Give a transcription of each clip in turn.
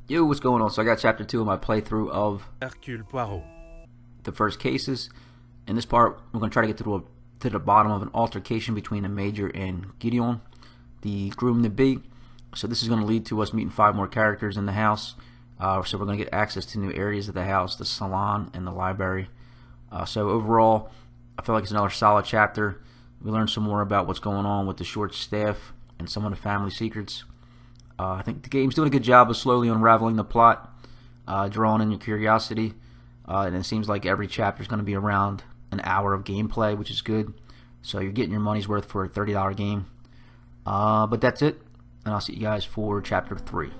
Yo, what's going on? So I got chapter 2 of my playthrough of Hercule Poirot. the first cases. In this part, we're going to try to get to the bottom of an altercation between the Major and Gedeon, the groom-to-be. So this is going to lead to us meeting 5 more characters in the house. So we're going to get access to new areas of the house, the salon and the library. So overall, I feel like it's another solid chapter. We learned some more about what's going on with the short staff and some of the family secrets. I think the game's doing a good job of slowly unraveling the plot, drawing in your curiosity, and it seems like every chapter is going to be around an hour of gameplay, which is good. So you're getting your money's worth for a $30 game. But that's it, and I'll see you guys for chapter 3.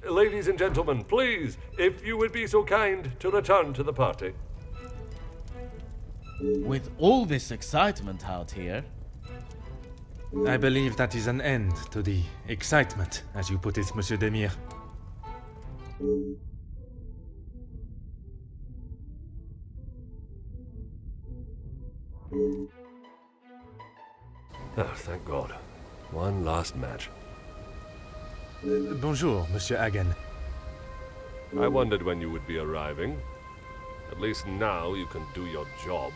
Ladies and gentlemen, please, if you would be so kind to return to the party. With all this excitement out here, I believe that is an end to the excitement, as you put it, Monsieur Demire. Oh, thank God. One last match. Bonjour, Monsieur Hagen. I wondered when you would be arriving. At least now you can do your job.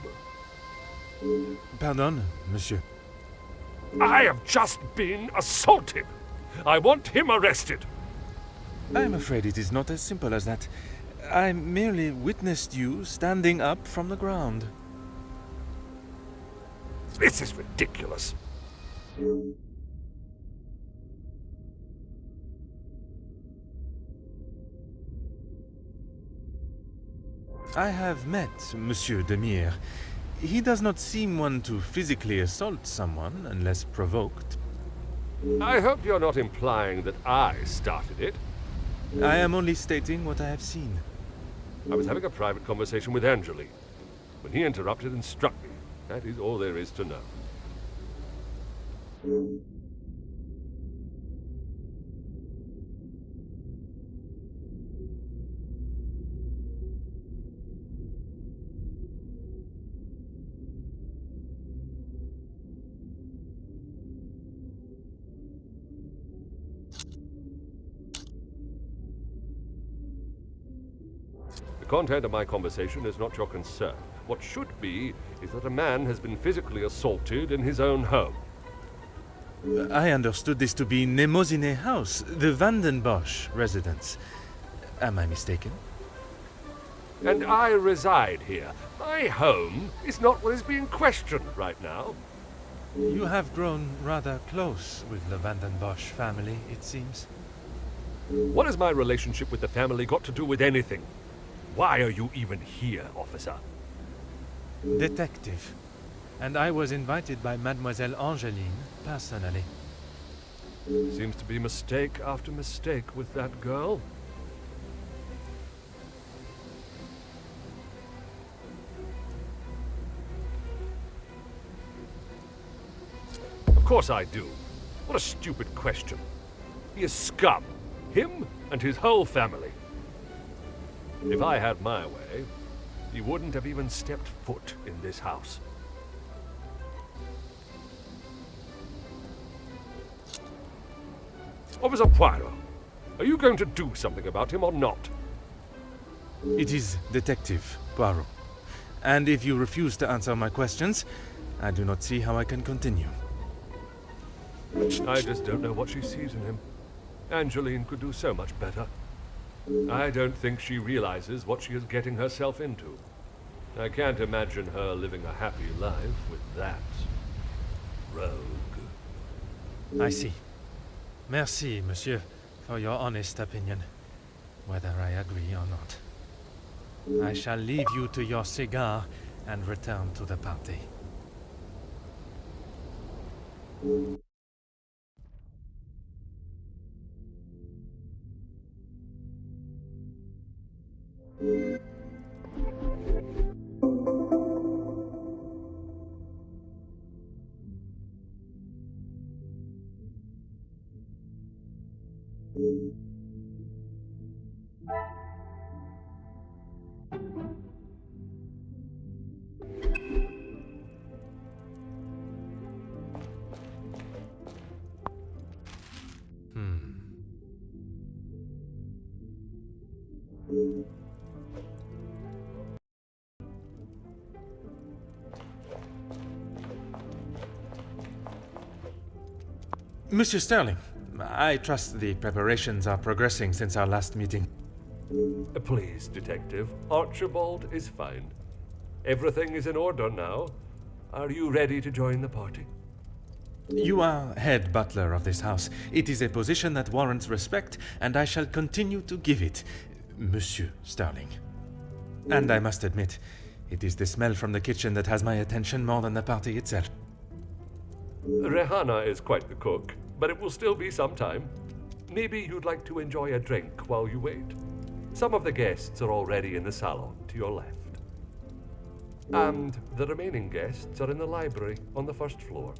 Pardon, Monsieur. I have just been assaulted! I want him arrested! I'm afraid it is not as simple as that. I merely witnessed you standing up from the ground. This is ridiculous. I have met Monsieur Demire. He does not seem one to physically assault someone unless provoked. I hope you're not implying that I started it. I am only stating what I have seen. I was having a private conversation with Angeline when he interrupted and struck me. That is all there is to know. The content of my conversation is not your concern. What should be is that a man has been physically assaulted in his own home. I understood this to be Nemozine House, the Vandenbosch residence. Am I mistaken? And I reside here. My home is not what is being questioned right now. You have grown rather close with the Vandenbosch family, it seems. What has my relationship with the family got to do with anything? Why are you even here, officer? Detective. And I was invited by Mademoiselle Angeline personally. Seems to be mistake after mistake with that girl. Of course I do. What a stupid question. He is scum. Him and his whole family. If I had my way, he wouldn't have even stepped foot in this house. Officer Poirot, are you going to do something about him or not? It is Detective Poirot. And if you refuse to answer my questions, I do not see how I can continue. I just don't know what she sees in him. Angeline could do so much better. I don't think she realizes what she is getting herself into. I can't imagine her living a happy life with that rogue. I see. Merci, monsieur, for your honest opinion, whether I agree or not. I shall leave you to your cigar and return to the party. Monsieur Sterling, I trust the preparations are progressing since our last meeting. Please, Detective. Archibald is fine. Everything is in order now. Are you ready to join the party? You are head butler of this house. It is a position that warrants respect, and I shall continue to give it, Monsieur Sterling. And I must admit, it is the smell from the kitchen that has my attention more than the party itself. Rehana is quite the cook, but it will still be some time. Maybe you'd like to enjoy a drink while you wait. Some of the guests are already in the salon to your left. And the remaining guests are in the library on the first floor.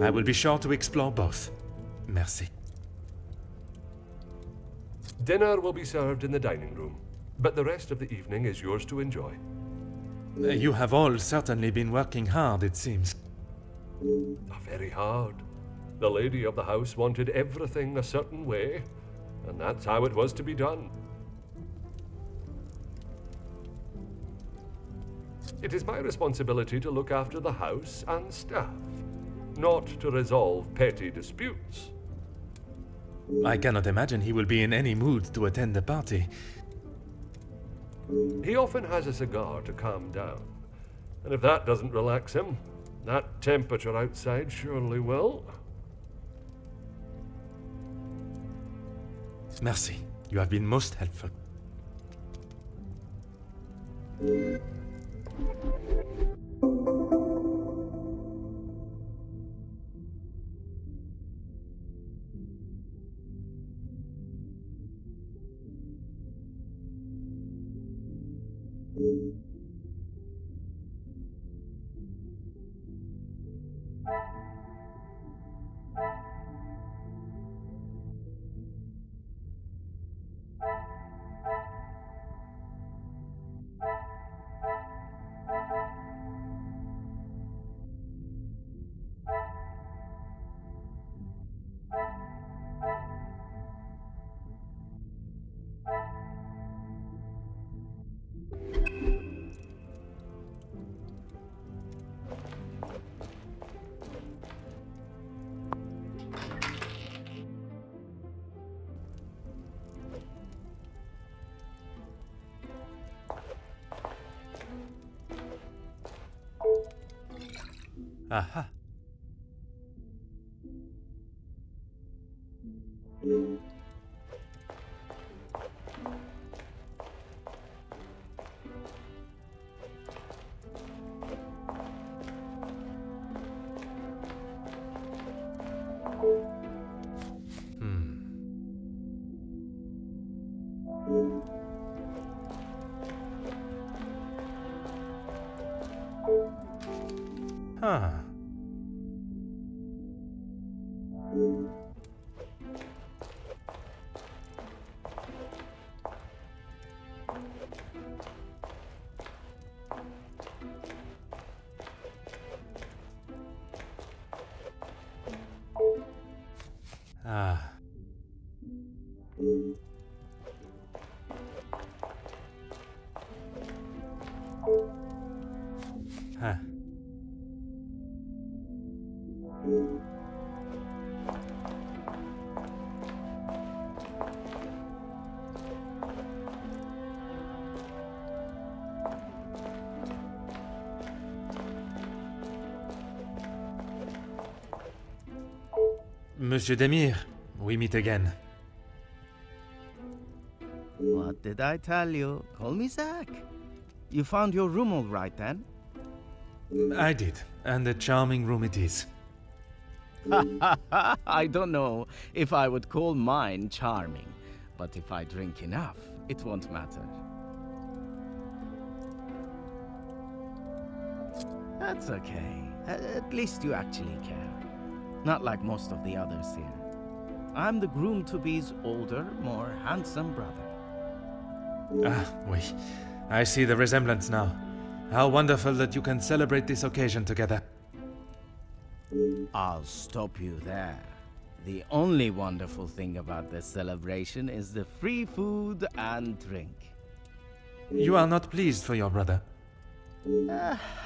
I will be sure to explore both. Merci. Dinner will be served in the dining room, but the rest of the evening is yours to enjoy. You have all certainly been working hard, it seems. Very hard. The lady of the house wanted everything a certain way, and that's how it was to be done. It is my responsibility to look after the house and staff, not to resolve petty disputes. I cannot imagine he will be in any mood to attend the party. He often has a cigar to calm down, and if that doesn't relax him, that temperature outside surely will. Merci. You have been most helpful. Aha. Huh. Ah. Huh. Monsieur Demir, we meet again. What did I tell you? Call me Zach. You found your room all right then? I did, and a charming room it is. I don't know if I would call mine charming, but if I drink enough, it won't matter. That's okay. At least you actually care. Not like most of the others here. I'm the groom-to-be's older, more handsome brother. Ah, oui. I see the resemblance now. How wonderful that you can celebrate this occasion together. I'll stop you there. The only wonderful thing about this celebration is the free food and drink. You are not pleased for your brother.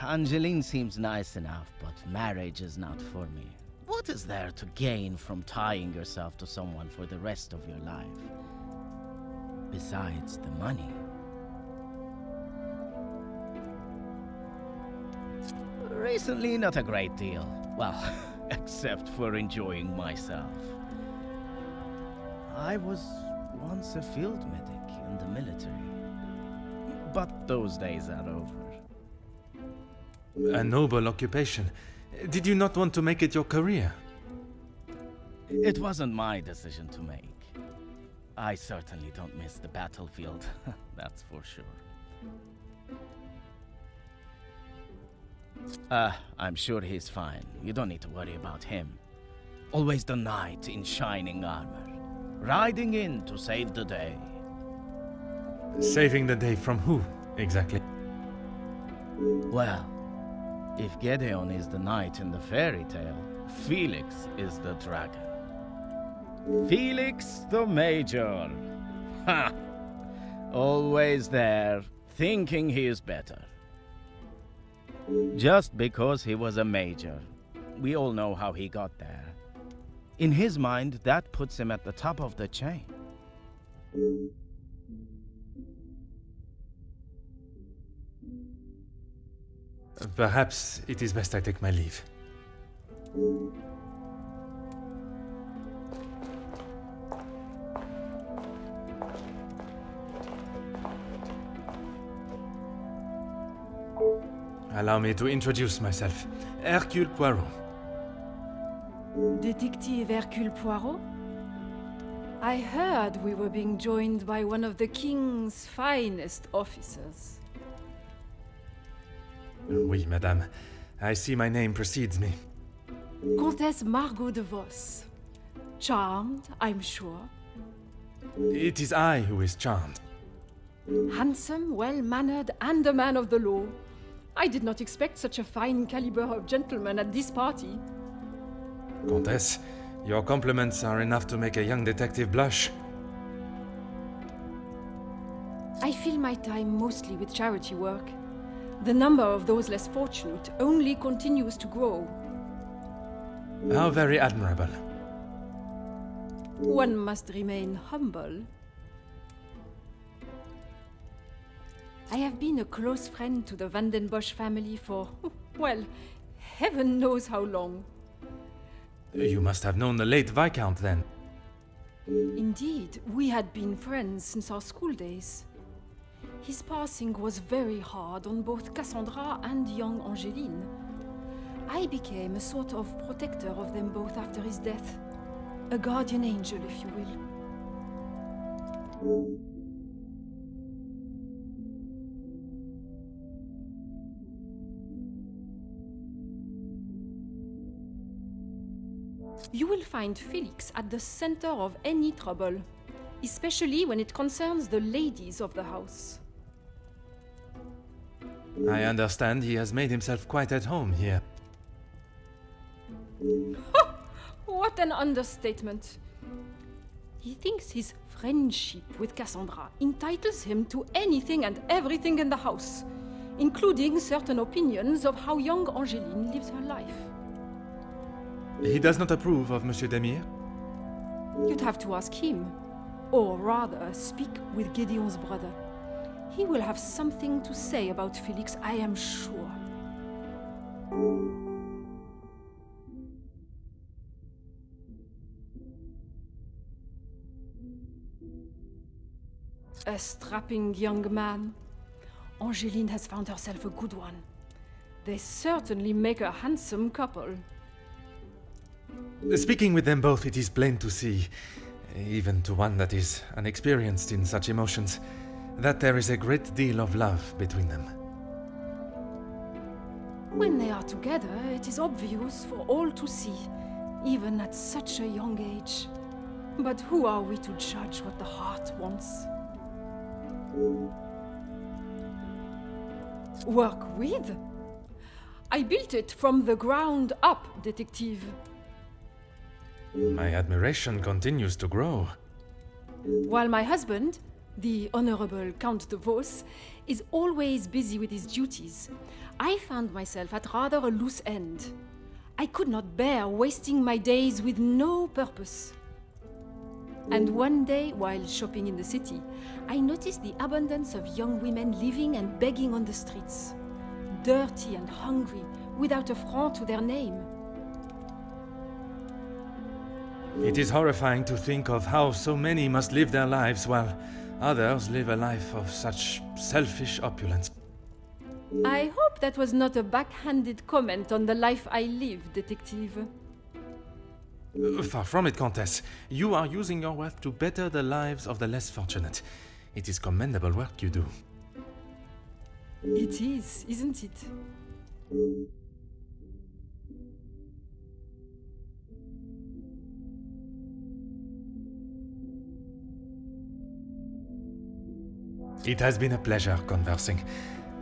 Angeline seems nice enough, but marriage is not for me. What is there to gain from tying yourself to someone for the rest of your life? Besides the money. Recently, not a great deal. Well, except for enjoying myself. I was once a field medic in the military. But those days are over. A noble occupation. Did you not want to make it your career? It wasn't my decision to make. I certainly don't miss the battlefield, that's for sure. I'm sure he's fine. You don't need to worry about him. Always the knight in shining armor, riding in to save the day. Saving the day from who, exactly? Well, if Gedeon is the knight in the fairy tale, Felix is the dragon. Felix the Major. Ha! Always there, thinking he is better. Just because he was a major. We all know how he got there. In his mind, that puts him at the top of the chain. Perhaps it is best I take my leave. Allow me to introduce myself. Hercule Poirot. Detective Hercule Poirot? I heard we were being joined by one of the King's finest officers. Oui, madame. I see my name precedes me. Comtesse Margot de Vos. Charmed, I'm sure. It is I who is charmed. Handsome, well-mannered, and a man of the law. I did not expect such a fine caliber of gentleman at this party. Comtesse, your compliments are enough to make a young detective blush. I fill my time mostly with charity work. The number of those less fortunate only continues to grow. How very admirable. One must remain humble. I have been a close friend to the Van den Bosch family for, well, heaven knows how long. You must have known the late Viscount then. Indeed, we had been friends since our school days. His passing was very hard on both Cassandra and young Angeline. I became a sort of protector of them both after his death. A guardian angel, if you will. You will find Felix at the center of any trouble, especially when it concerns the ladies of the house. I understand he has made himself quite at home here. What an understatement. He thinks his friendship with Cassandra entitles him to anything and everything in the house, including certain opinions of how young Angeline lives her life. He does not approve of Monsieur Demire? You'd have to ask him, or rather speak with Gedeon's brother. He will have something to say about Felix, I am sure. A strapping young man. Angeline has found herself a good one. They certainly make a handsome couple. Speaking with them both, it is plain to see, even to one that is unexperienced in such emotions, that there is a great deal of love between them. When they are together, it is obvious for all to see, even at such a young age. But who are we to judge what the heart wants? Work with? I built it from the ground up, detective. My admiration continues to grow. While my husband, the Honorable Count de Vos, is always busy with his duties, I found myself at rather a loose end. I could not bear wasting my days with no purpose. And one day, while shopping in the city, I noticed the abundance of young women living and begging on the streets, dirty and hungry, without a franc to their name. It is horrifying to think of how so many must live their lives while others live a life of such selfish opulence. I hope that was not a backhanded comment on the life I live, detective. Far from it, Countess. You are using your wealth to better the lives of the less fortunate. It is commendable work you do. It is, isn't it? It has been a pleasure conversing.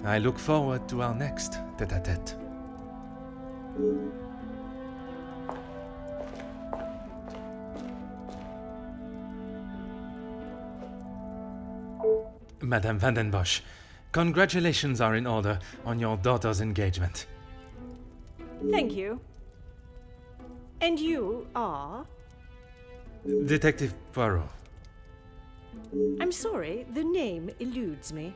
I look forward to our next tête-à-tête. Madame Vandenbosch, congratulations are in order on your daughter's engagement. Thank you. And you are? Detective Poirot. I'm sorry, the name eludes me.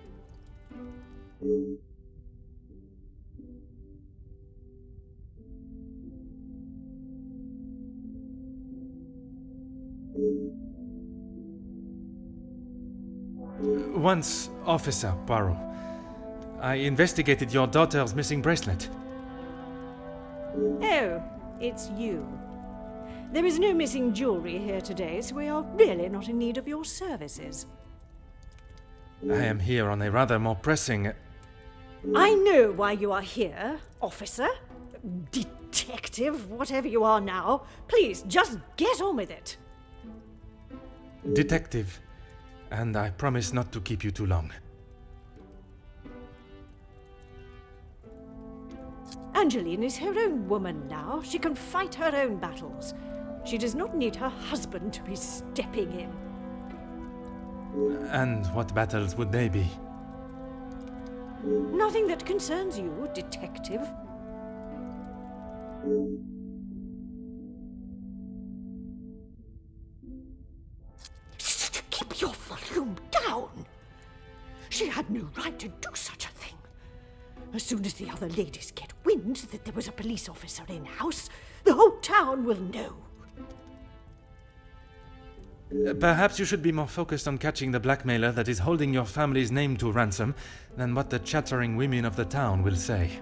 Once, Officer Poirot, I investigated your daughter's missing bracelet. Oh, it's you. There is no missing jewelry here today, so we are really not in need of your services. I am here on a rather more pressing... I know why you are here, officer. Detective, whatever you are now. Please, just get on with it. Detective, and I promise not to keep you too long. Angeline is her own woman now. She can fight her own battles. She does not need her husband to be stepping in. And what battles would they be? Nothing that concerns you, detective. Keep your volume down! She had no right to do such a thing. As soon as the other ladies get wind that there was a police officer in-house, the whole town will know. Perhaps you should be more focused on catching the blackmailer that is holding your family's name to ransom than what the chattering women of the town will say.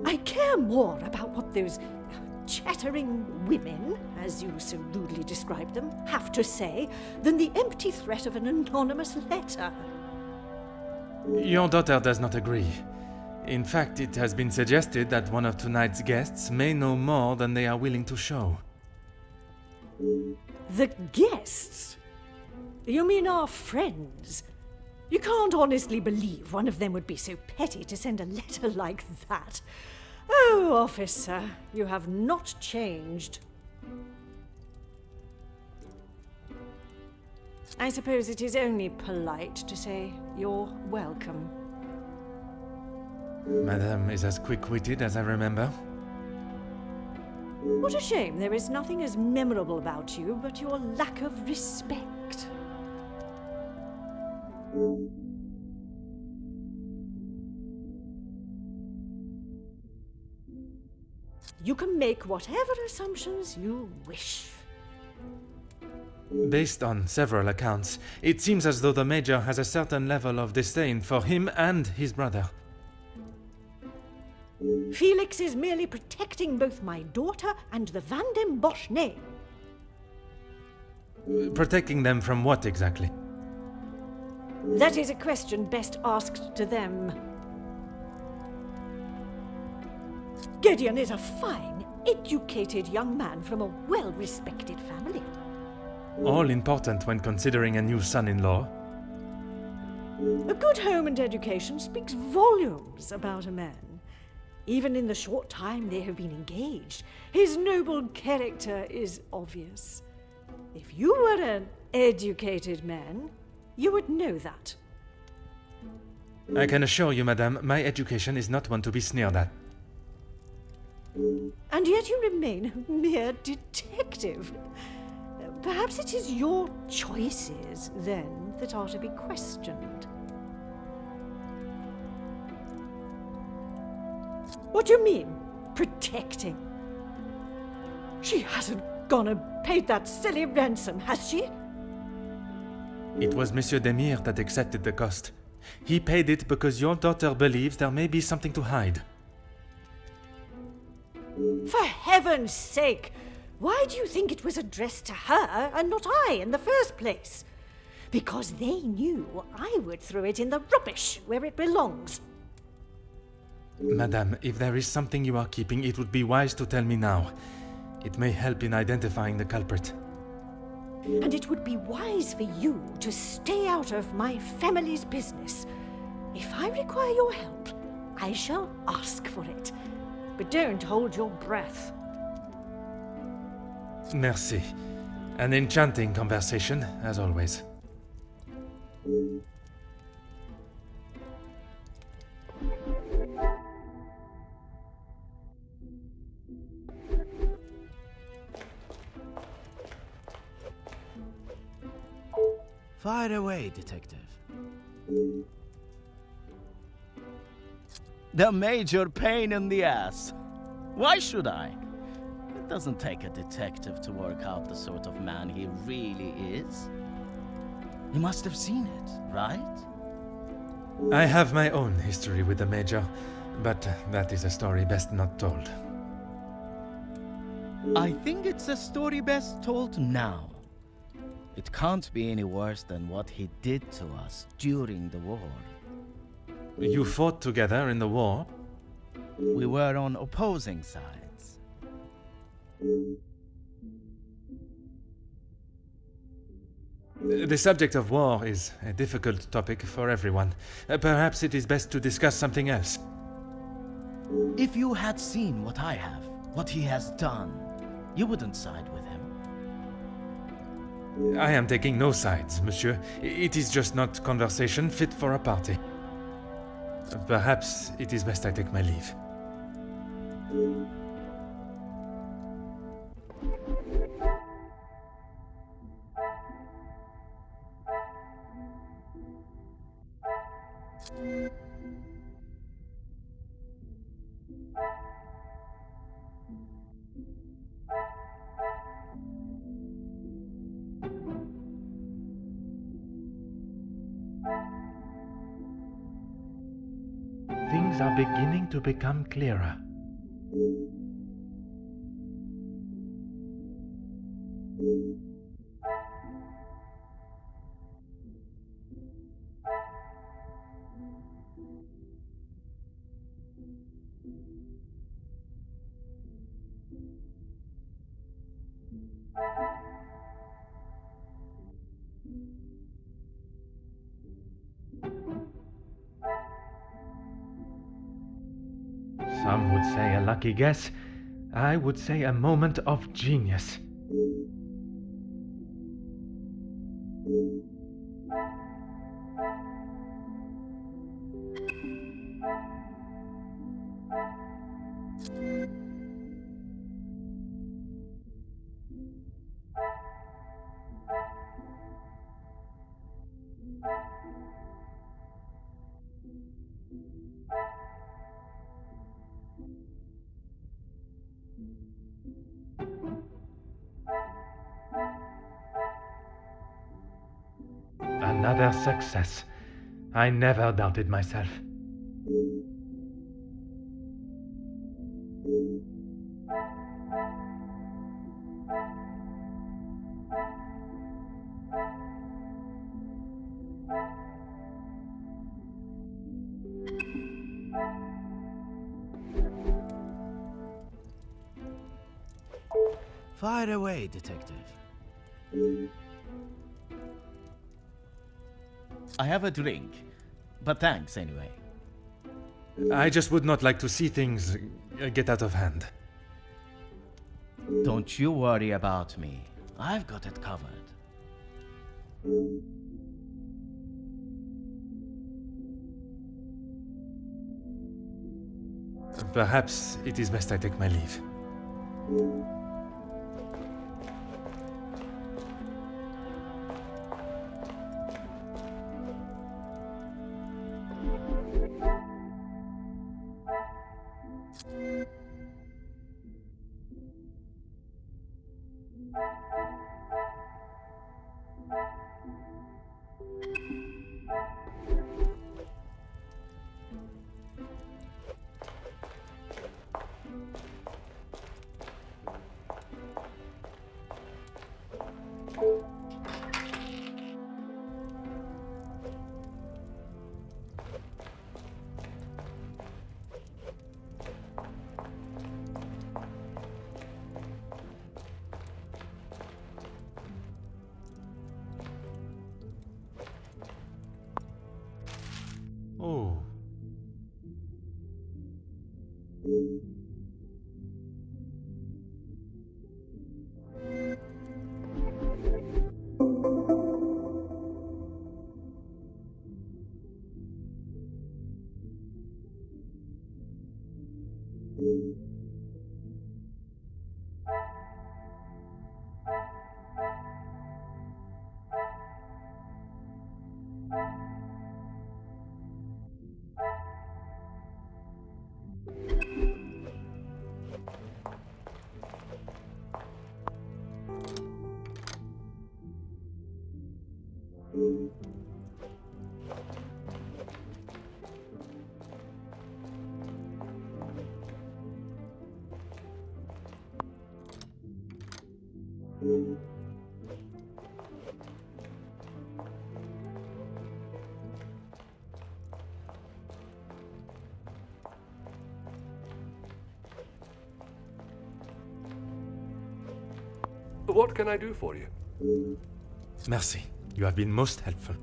I care more about what those chattering women, as you so rudely describe them, have to say than the empty threat of an anonymous letter. Your daughter does not agree. In fact, it has been suggested that one of tonight's guests may know more than they are willing to show. The guests? You mean our friends? You can't honestly believe one of them would be so petty to send a letter like that. Oh, officer, you have not changed. I suppose it is only polite to say you're welcome. Madame is as quick-witted as I remember. What a shame there is nothing as memorable about you but your lack of respect. You can make whatever assumptions you wish. Based on several accounts, it seems as though the Major has a certain level of disdain for him and his brother. Felix is merely protecting both my daughter and the Van den Bosch name. Protecting them from what exactly? That is a question best asked to them. Gedeon is a fine, educated young man from a well-respected family. all important when considering a new son-in-law. A good home and education speaks volumes about a man. Even in the short time they have been engaged, his noble character is obvious. If you were an educated man, you would know that. I can assure you, madame, my education is not one to be sneered at. And yet you remain a mere detective. Perhaps it is your choices, then, that are to be questioned. What do you mean, protecting? She hasn't gone and paid that silly ransom, has she? It was Monsieur Demire that accepted the cost. He paid it because your daughter believes there may be something to hide. For heaven's sake! Why do you think it was addressed to her and not I in the first place? Because they knew I would throw it in the rubbish where it belongs. Madame, if there is something you are keeping, it would be wise to tell me now. It may help in identifying the culprit. And it would be wise for you to stay out of my family's business. If I require your help, I shall ask for it. But don't hold your breath. Merci. An enchanting conversation, as always. Fire away, detective. The major pain in the ass. Why should I? It doesn't take a detective to work out the sort of man he really is. You must have seen it, right? I have my own history with the Major, but that is a story best not told. I think it's a story best told now. It can't be any worse than what he did to us during the war. You fought together in the war? We were on opposing sides. The subject of war is a difficult topic for everyone. Perhaps it is best to discuss something else. If you had seen what I have, what he has done, you wouldn't side with him. I am taking no sides, monsieur. It is just not conversation fit for a party. Perhaps it is best I take my leave. Things are beginning to become clearer. Some would say a lucky guess. I would say a moment of genius. Another success. I never doubted myself. Fire away, detective. I have a drink. But thanks anyway. I just would not like to see things get out of hand. Don't you worry about me. I've got it covered. Perhaps it is best I take my leave. Oh. What can I do for you? Merci. You have been most helpful.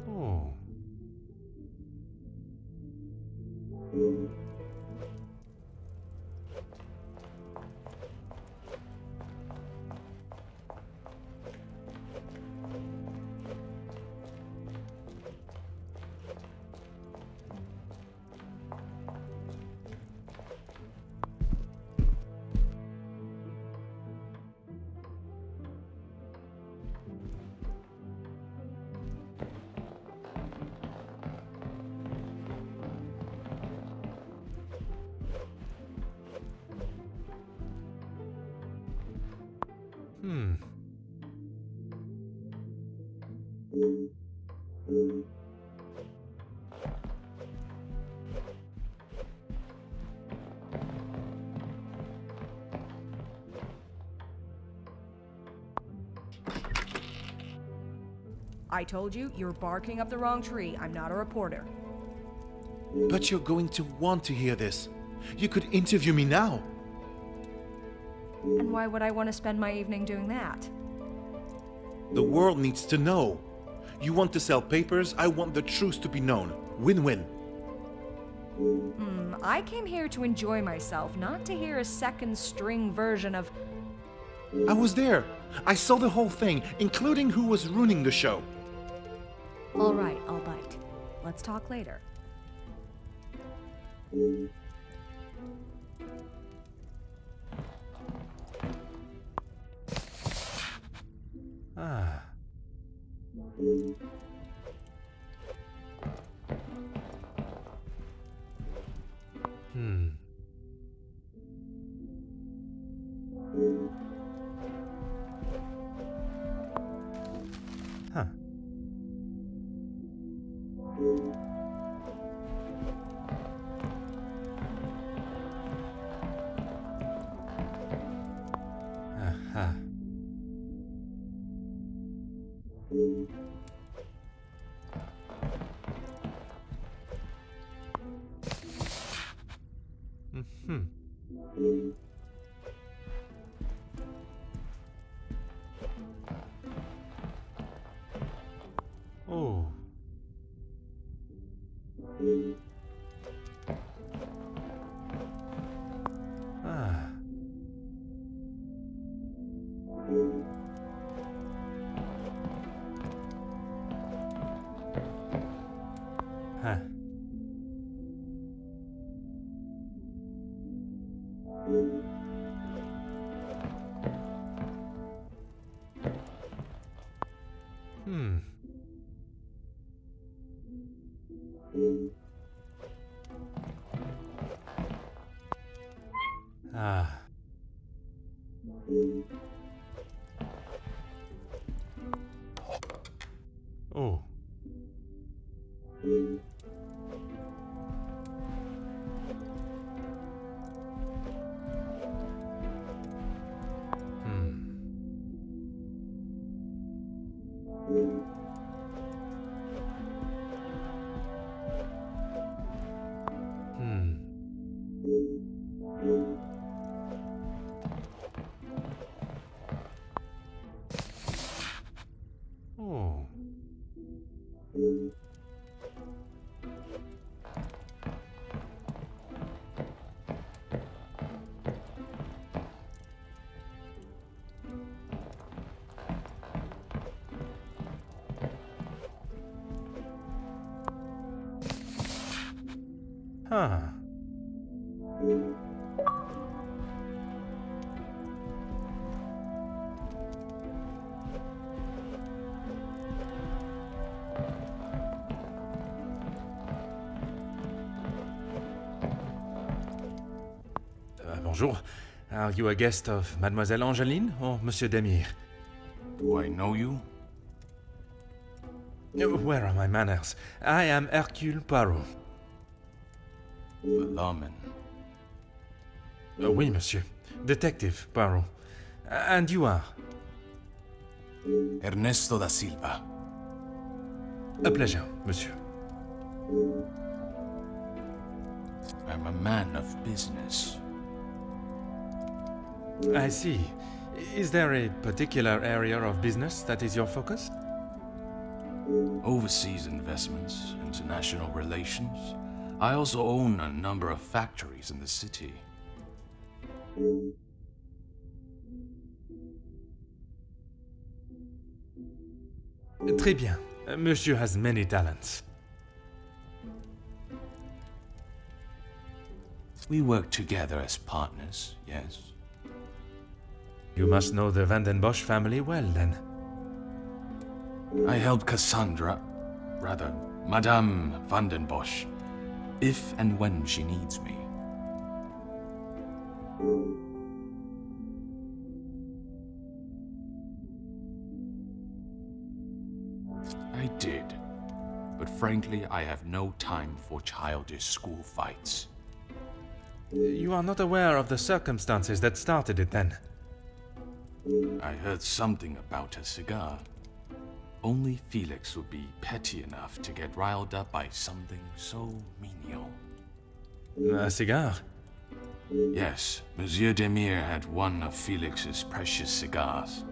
Oh. Hmm. I told you, you're barking up the wrong tree. I'm not a reporter. But you're going to want to hear this. You could interview me now. And why would I want to spend my evening doing that? The world needs to know. You want to sell papers, I want the truth to be known. Win-win. I came here to enjoy myself, not to hear a second-string version of... I was there. I saw the whole thing, including who was ruining the show. All right, I'll bite. Let's talk later. Ah. Hmm. Huh. Aha. Oh. Ah. Huh. Hmm. Ah. Oh. Hmm. Hmm. Oh. Huh. Bonjour. Are you a guest of Mademoiselle Angeline or Monsieur Demire? Do I know you? Where are my manners? I am Hercule Poirot. Alarming. Oui, monsieur. Detective Poirot. And you are? Ernesto da Silva. A pleasure, monsieur. I'm a man of business. I see. Is there a particular area of business that is your focus? Overseas investments, international relations. I also own a number of factories in the city. Très bien. Monsieur has many talents. We work together as partners, yes. You must know the Van den Bosch family well, then. I help Madame Van den Bosch, if and when she needs me. I did, but frankly, I have no time for childish school fights. You are not aware of the circumstances that started it, then? I heard something about a cigar. Only Felix would be petty enough to get riled up by something so menial. A cigar? Yes, Monsieur Demire had one of Felix's precious cigars.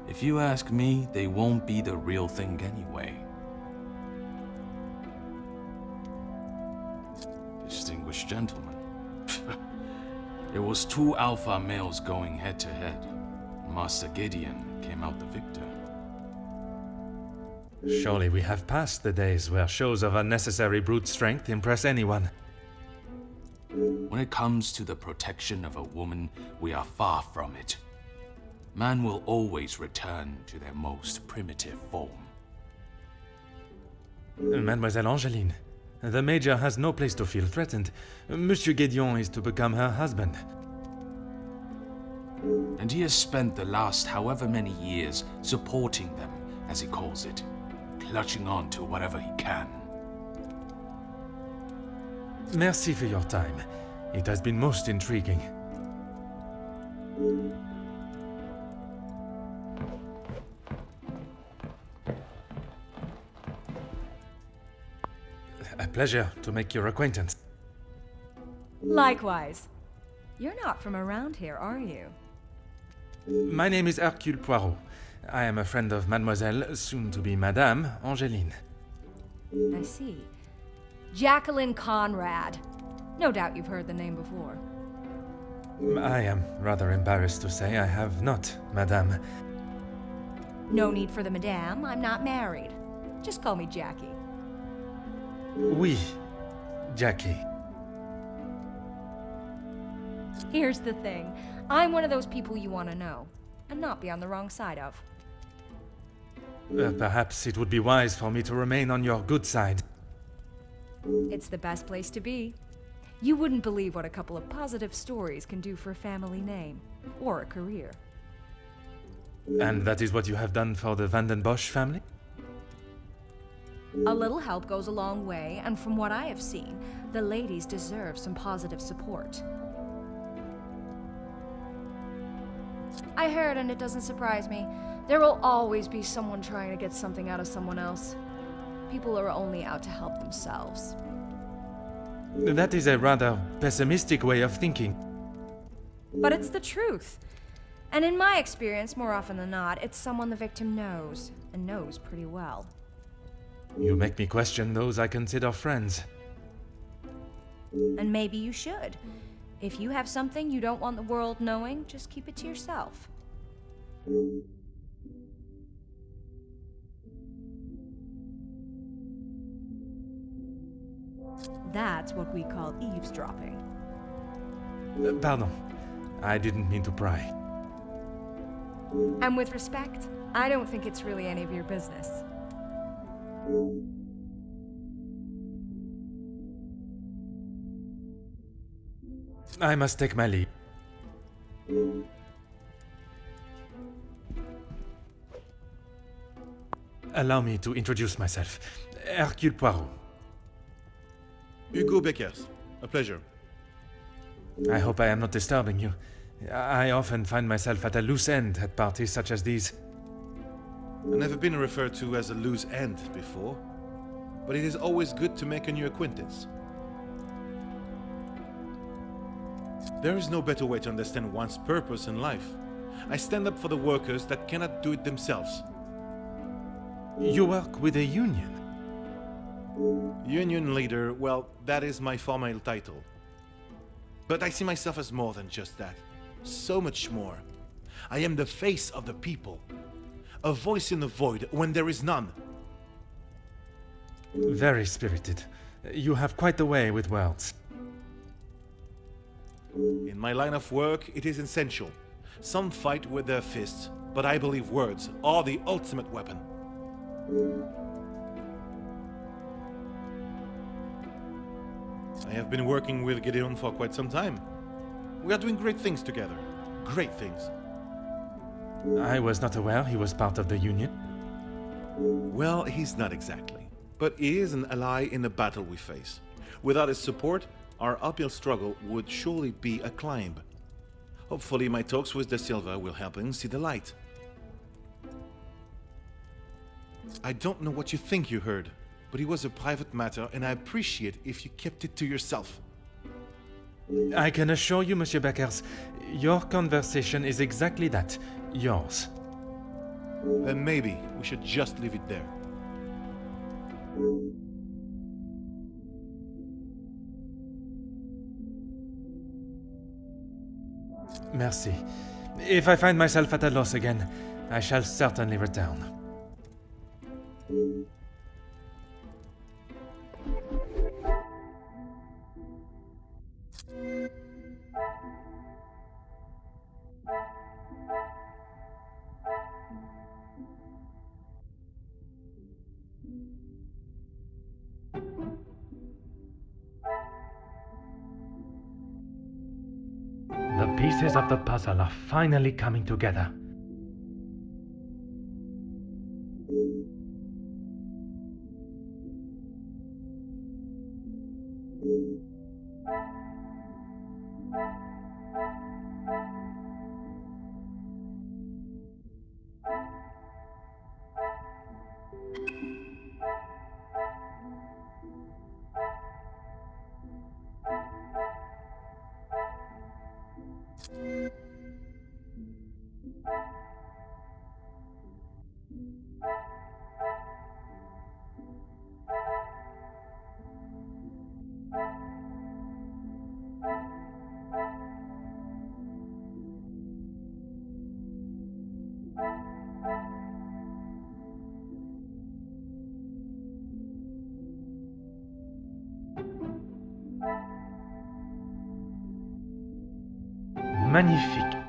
If you ask me, they won't be the real thing anyway. Distinguished gentleman. There was 2 alpha males going head to head. Master Gedeon came out the victor. Surely we have passed the days where shows of unnecessary brute strength impress anyone. When it comes to the protection of a woman, we are far from it. Man will always return to their most primitive form. Mademoiselle Angeline, the Major has no place to feel threatened. Monsieur Gedeon is to become her husband. And he has spent the last however many years supporting them, as he calls it, clutching on to whatever he can. Merci for your time. It has been most intriguing. A pleasure to make your acquaintance. Likewise. You're not from around here, are you? My name is Hercule Poirot. I am a friend of Mademoiselle, soon to be Madame, Angeline. I see. Jacqueline Conrad. No doubt you've heard the name before. I am rather embarrassed to say I have not, Madame. No need for the madame, I'm not married. Just call me Jackie. Oui, Jackie. Here's the thing. I'm one of those people you want to know, and not be on the wrong side of. Perhaps it would be wise for me to remain on your good side. It's the best place to be. You wouldn't believe what a couple of positive stories can do for a family name, or a career. And that is what you have done for the Van den Bosch family? A little help goes a long way, and from what I have seen, the ladies deserve some positive support. I heard, and it doesn't surprise me, there will always be someone trying to get something out of someone else. People are only out to help themselves. That is a rather pessimistic way of thinking. But it's the truth. And in my experience, more often than not, it's someone the victim knows, and knows pretty well. You make me question those I consider friends. And maybe you should. If you have something you don't want the world knowing, just keep it to yourself. That's what we call eavesdropping. Pardon. I didn't mean to pry. And with respect, I don't think it's really any of your business. I must take my leave. Allow me to introduce myself. Hercule Poirot. Hugo Beckers. A pleasure. I hope I am not disturbing you. I often find myself at a loose end at parties such as these. I've never been referred to as a loose end before, but it is always good to make a new acquaintance. There is no better way to understand one's purpose in life. I stand up for the workers that cannot do it themselves. You work with a union? Union leader, well, that is my formal title. But I see myself as more than just that. So much more. I am the face of the people. A voice in the void when there is none. Very spirited. You have quite the way with words. In my line of work, it is essential. Some fight with their fists, but I believe words are the ultimate weapon. I have been working with Gedeon for quite some time. We are doing great things together. Great things. I was not aware he was part of the union. Well, he's not exactly. But he is an ally in the battle we face. Without his support, our uphill struggle would surely be a climb. Hopefully my talks with De Silva will help him see the light. I don't know what you think you heard, but it was a private matter and I appreciate if you kept it to yourself. I can assure you, Monsieur Beckers, your conversation is exactly that. Yours. Then maybe we should just leave it there. Merci. If I find myself at a loss again, I shall certainly return. The pieces of the puzzle are finally coming together. Magnifique.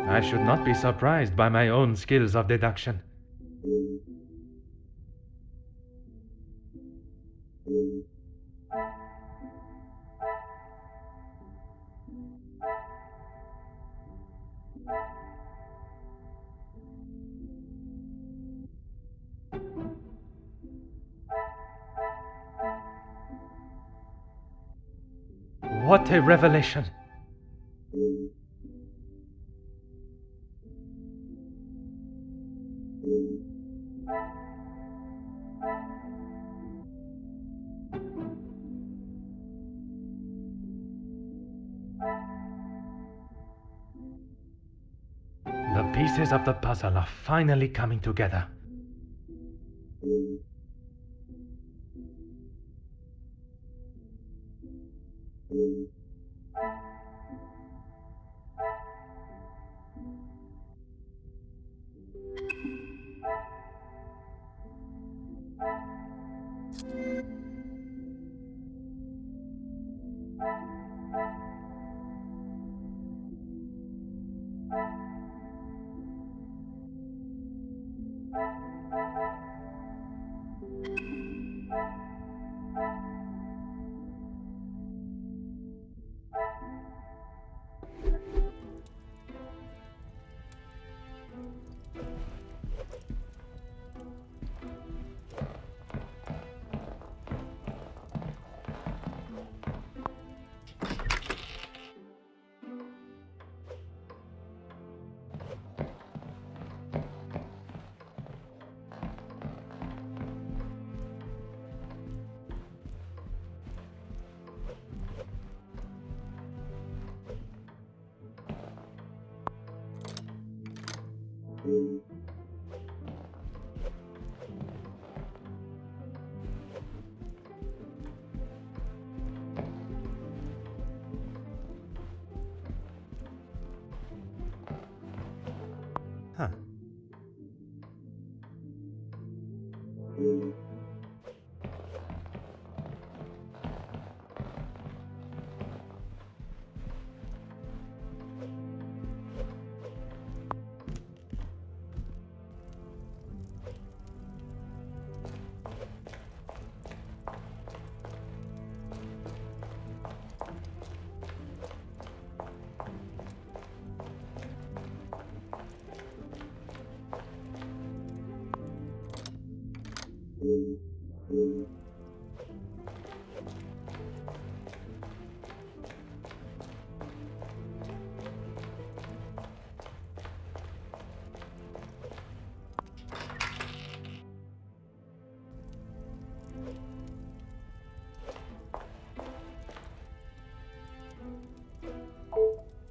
I should not be surprised by my own skills of deduction. What a revelation! The pieces of the puzzle are finally coming together. Huh.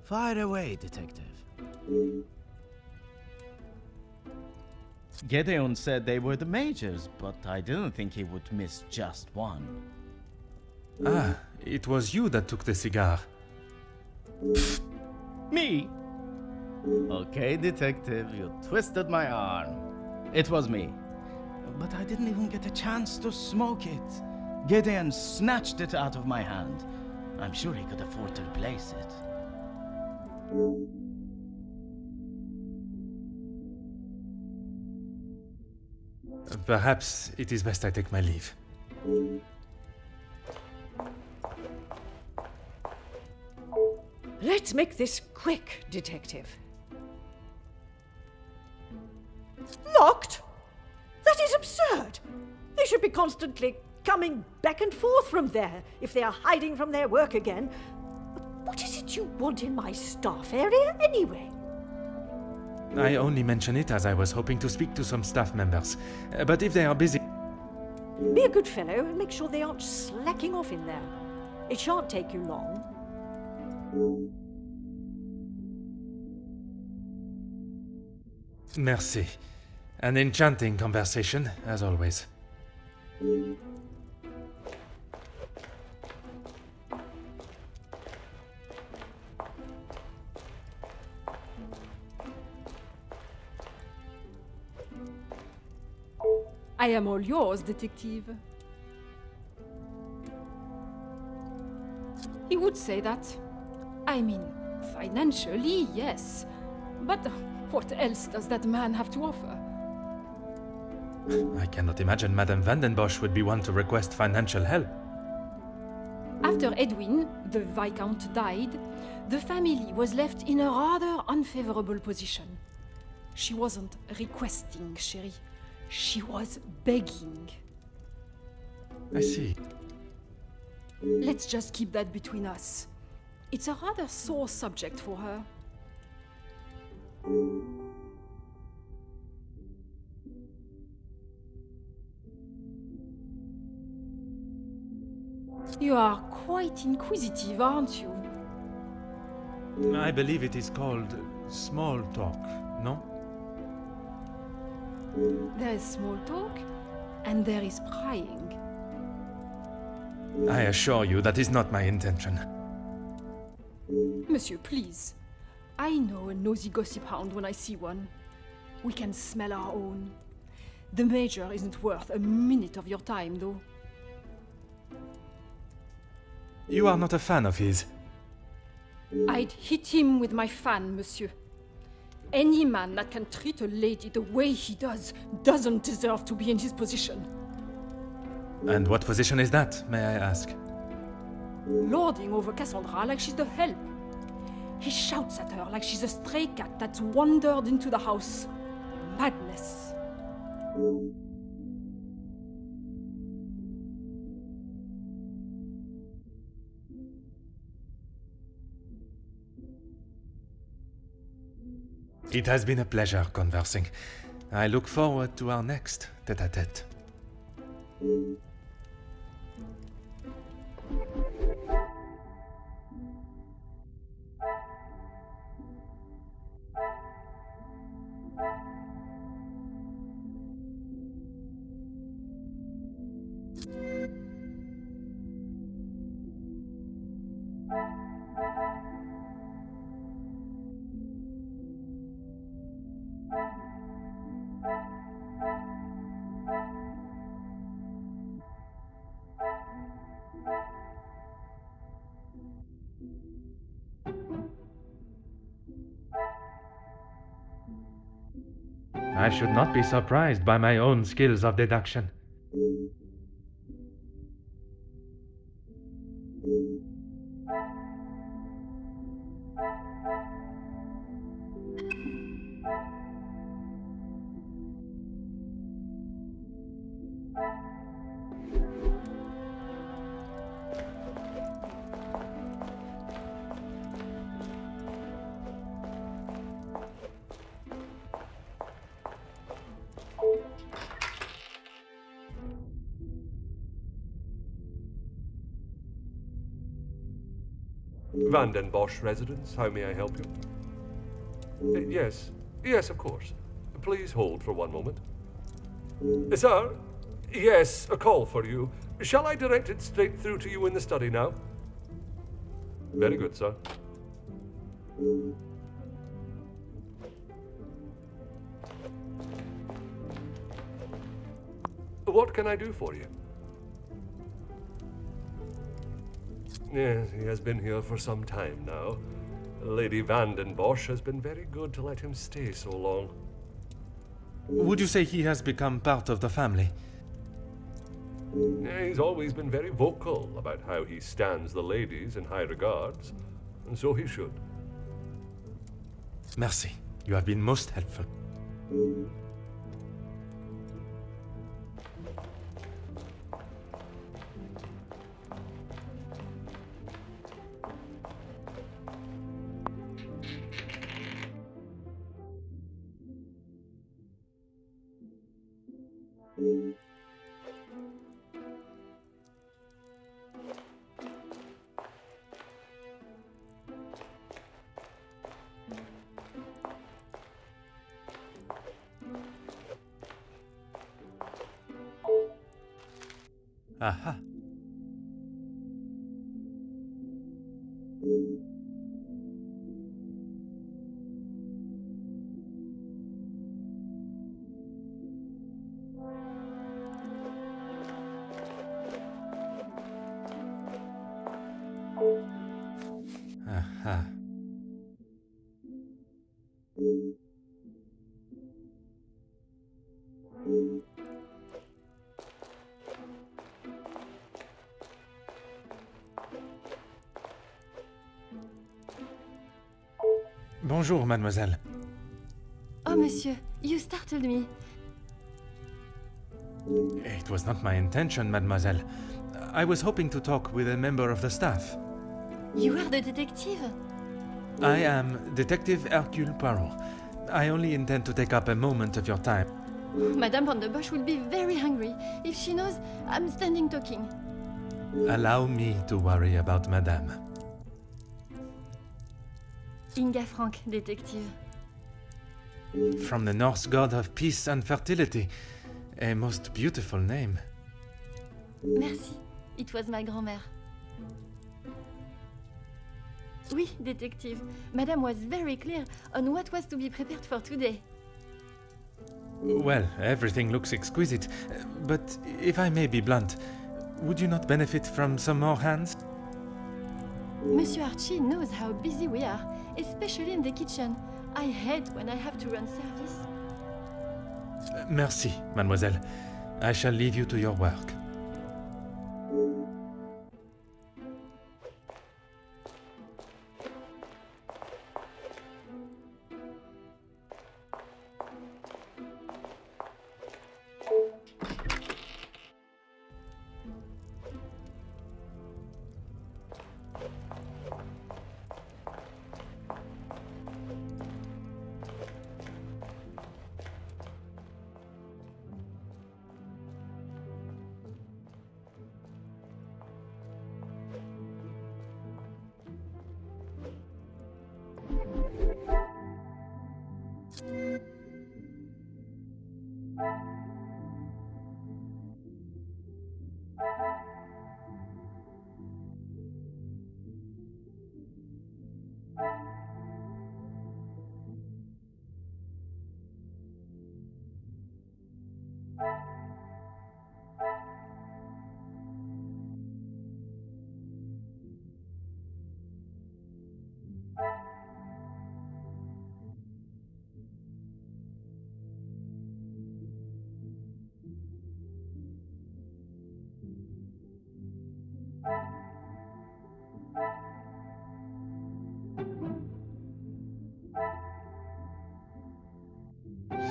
Fire away, detective. Gedeon said they were the Majors, but I didn't think he would miss just one. Ah, it was you that took the cigar. Me? Okay, detective, you twisted my arm. It was me. But I didn't even get a chance to smoke it. Gedeon snatched it out of my hand. I'm sure he could afford to replace it. Perhaps it is best I take my leave. Let's make this quick, detective. Locked? That is absurd. They should be constantly coming back and forth from there if they are hiding from their work again. What is it you want in my staff area, anyway? I only mention it as I was hoping to speak to some staff members. But if they are busy... Be a good fellow and make sure they aren't slacking off in there. It shan't take you long. Merci. An enchanting conversation, as always. I am all yours, detective. He would say that. I mean, financially, yes. But what else does that man have to offer? I cannot imagine Madame Vandenbosch would be one to request financial help. After Edwin, the Viscount, died, the family was left in a rather unfavorable position. She wasn't requesting, chérie. She was begging. I see. Let's just keep that between us. It's a rather sore subject for her. You are quite inquisitive, aren't you? I believe it is called small talk, no? There is small talk, and there is prying. I assure you that is not my intention. Monsieur, please. I know a nosy gossip hound when I see one. We can smell our own. The Major isn't worth a minute of your time, though. You are not a fan of his. I'd hit him with my fan, monsieur. Any man that can treat a lady the way he does doesn't deserve to be in his position. And what position is that, may I ask? Lording over Cassandra like she's the help. He shouts at her like she's a stray cat that's wandered into the house. Madness. It has been a pleasure conversing. I look forward to our next tête-à-tête. I should not be surprised by my own skills of deduction. Vandenbosch residence, how may I help you? Yes, of course. Please hold for one moment. Sir? Yes, a call for you. Shall I direct it straight through to you in the study now? Very good, sir. What can I do for you? Yes, he has been here for some time now. Lady Vandenbosch has been very good to let him stay so long. Would you say he has become part of the family? He's always been very vocal about how he stands the ladies in high regards, and so he should. Merci. You have been most helpful. Aha. Aha. Bonjour, mademoiselle. Oh, monsieur, you startled me. It was not my intention, mademoiselle. I was hoping to talk with a member of the staff. You are the detective? I am Detective Hercule Poirot. I only intend to take up a moment of your time. Madame van der Bosch will be very hungry if she knows I'm standing talking. Allow me to worry about madame. Inga Frank, detective. From the Norse god of peace and fertility. A most beautiful name. Merci. It was my grand-mère. Oui, detective. Madame was very clear on what was to be prepared for today. Well, everything looks exquisite, but if I may be blunt, would you not benefit from some more hands? Monsieur Archie knows how busy we are, especially in the kitchen. I hate when I have to run service. Merci, mademoiselle. I shall leave you to your work.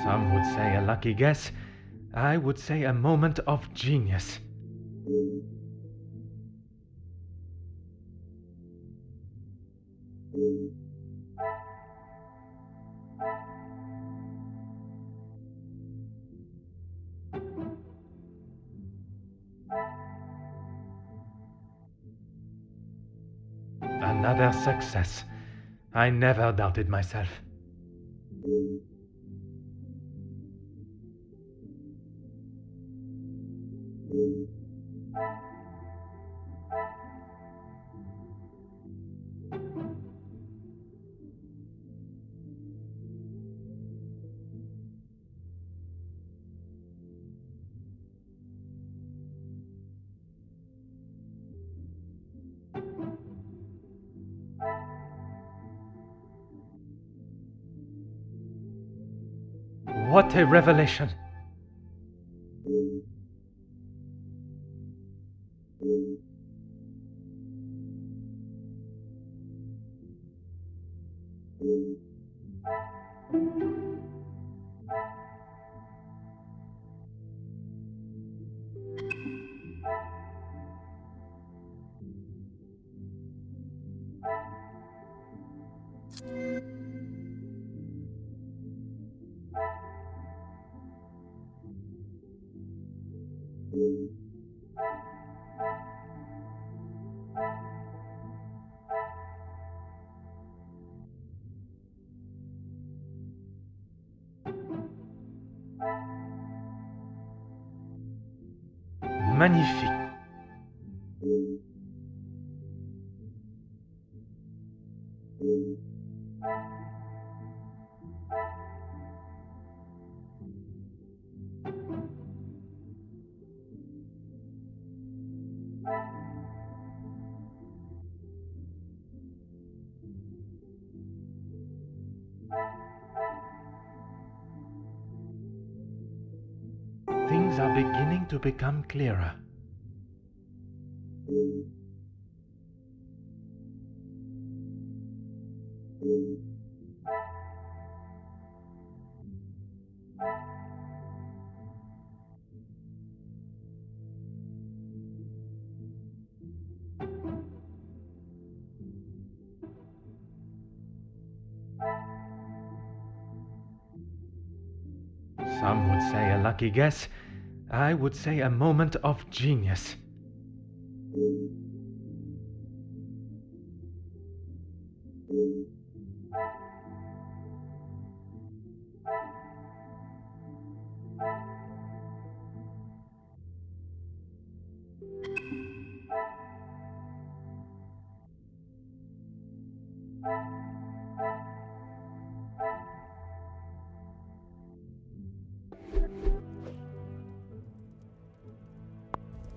Some would say a lucky guess. I would say a moment of genius. Another success. I never doubted myself. What a revelation! Magnifique. Things are beginning to become clearer. Some would say a lucky guess. I would say a moment of genius.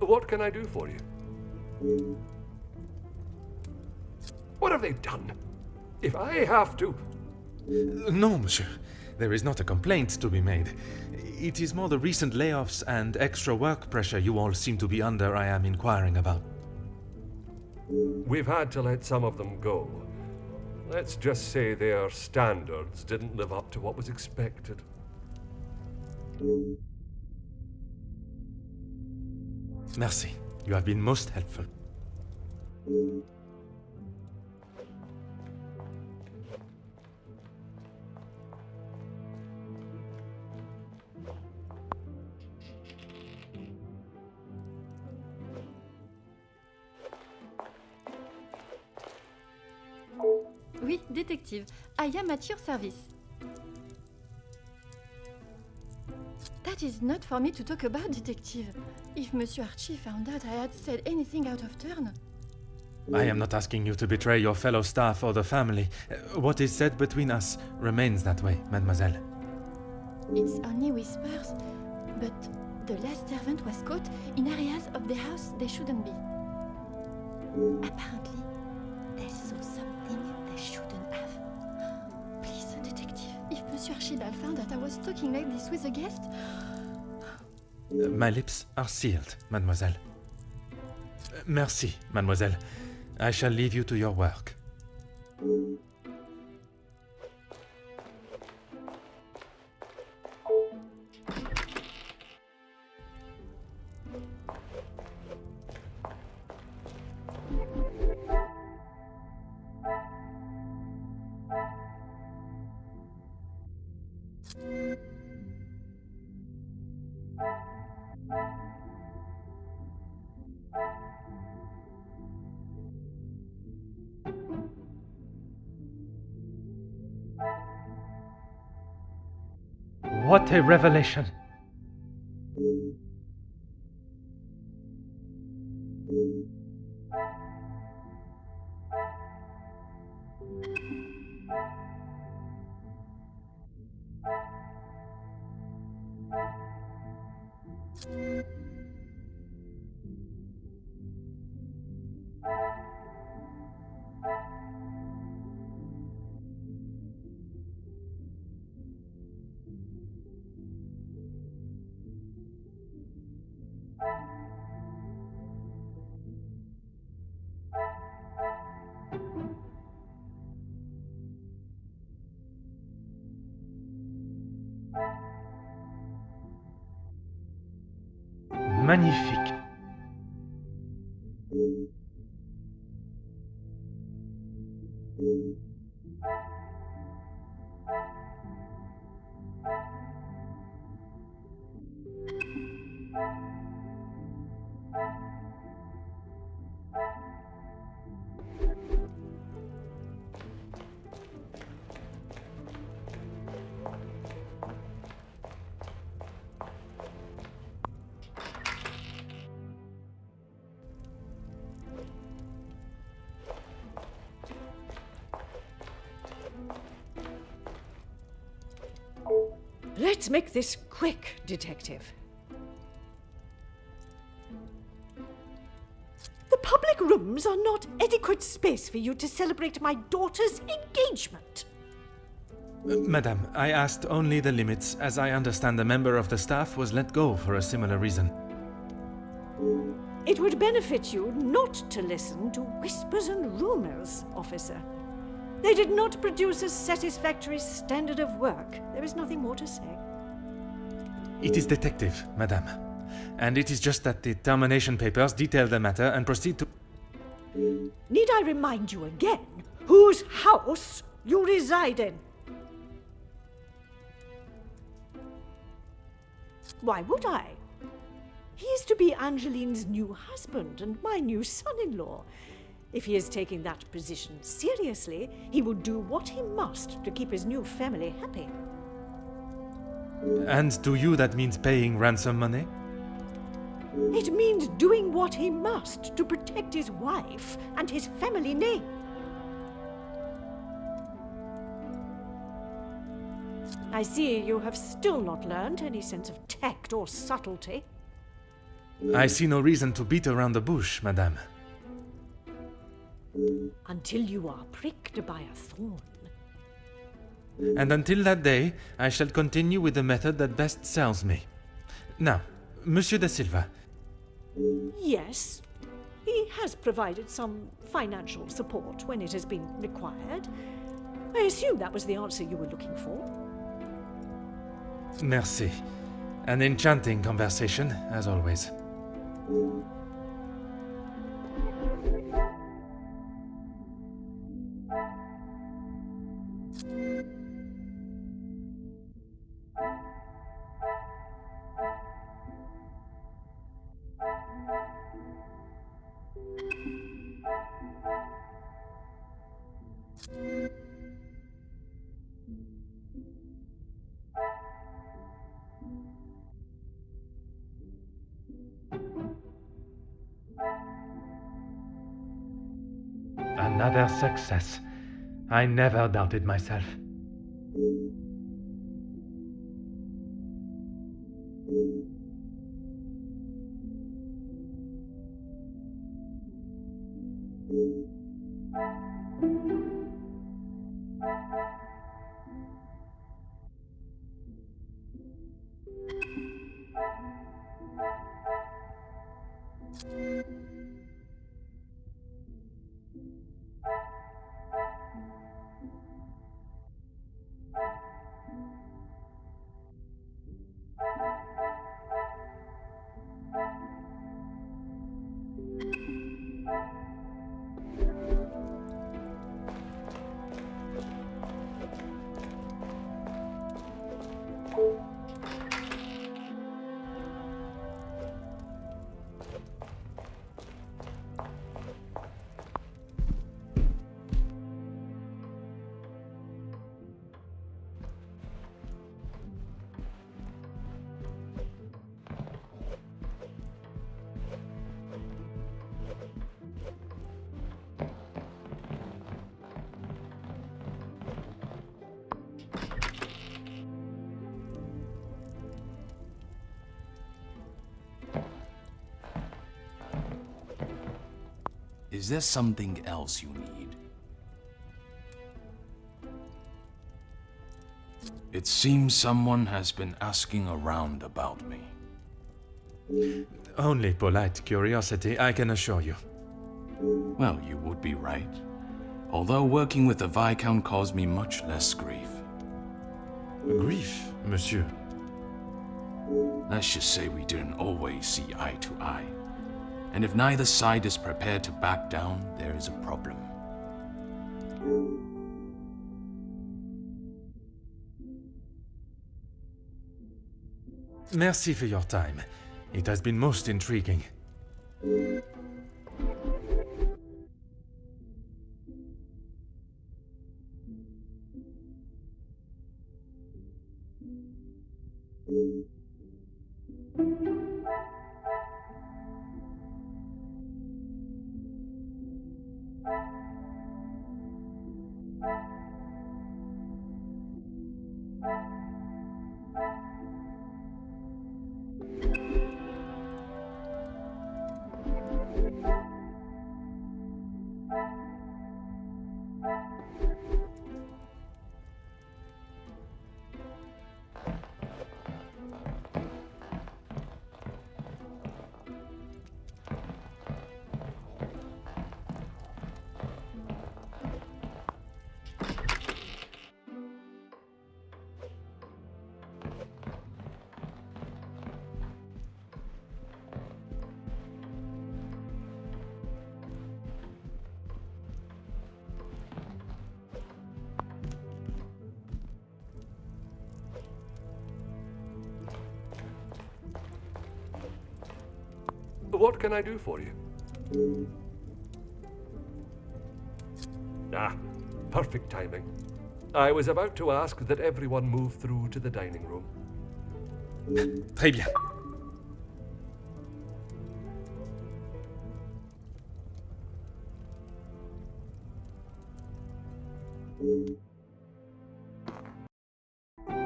What can I do for you? What have they done? If I have to... No, monsieur. There is not a complaint to be made. It is more the recent layoffs and extra work pressure you all seem to be under I am inquiring about. We've had to let some of them go. Let's just say their standards didn't live up to what was expected. Merci. You have been most helpful. Oui, détective. I am at your service. That is not for me to talk about, detective. If Monsieur Archie found out I had said anything out of turn... I am not asking you to betray your fellow staff or the family. What is said between us remains that way, mademoiselle. It's only whispers, but the last servant was caught in areas of the house they shouldn't be. Apparently, they saw something they shouldn't have. Please, detective, if Monsieur Archibald found that I was talking like this with a guest... My lips are sealed, mademoiselle. Merci, mademoiselle. I shall leave you to your work. What a revelation! Magnifique. Let's make this quick, Detective. The public rooms are not adequate space for you to celebrate my daughter's engagement. Madame, I asked only the limits, as I understand a member of the staff was let go for a similar reason. It would benefit you not to listen to whispers and rumors, officer. They did not produce a satisfactory standard of work. There is nothing more to say. It is detective, madame. And it is just that the termination papers detail the matter and proceed to... Need I remind you again whose house you reside in? Why would I? He is to be Angeline's new husband and my new son-in-law. If he is taking that position seriously, he will do what he must to keep his new family happy. And to you that means paying ransom money? It means doing what he must to protect his wife and his family name. I see you have still not learned any sense of tact or subtlety. I see no reason to beat around the bush, madame. Until you are pricked by a thorn. And until that day, I shall continue with the method that best serves me. Now, Monsieur da Silva. Yes, he has provided some financial support when it has been required. I assume that was the answer you were looking for. Merci. An enchanting conversation, as always. Another success. I never doubted myself. Is there something else you need? It seems someone has been asking around about me. Only polite curiosity, I can assure you. Well, you would be right. Although working with the Viscount caused me much less grief. Grief, monsieur? Let's just say we didn't always see eye to eye. And if neither side is prepared to back down, there is a problem. Merci for your time. It has been most intriguing. What can I do for you? Ah, perfect timing. I was about to ask that everyone move through to the dining room. Très bien.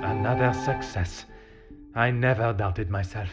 Another success. I never doubted myself.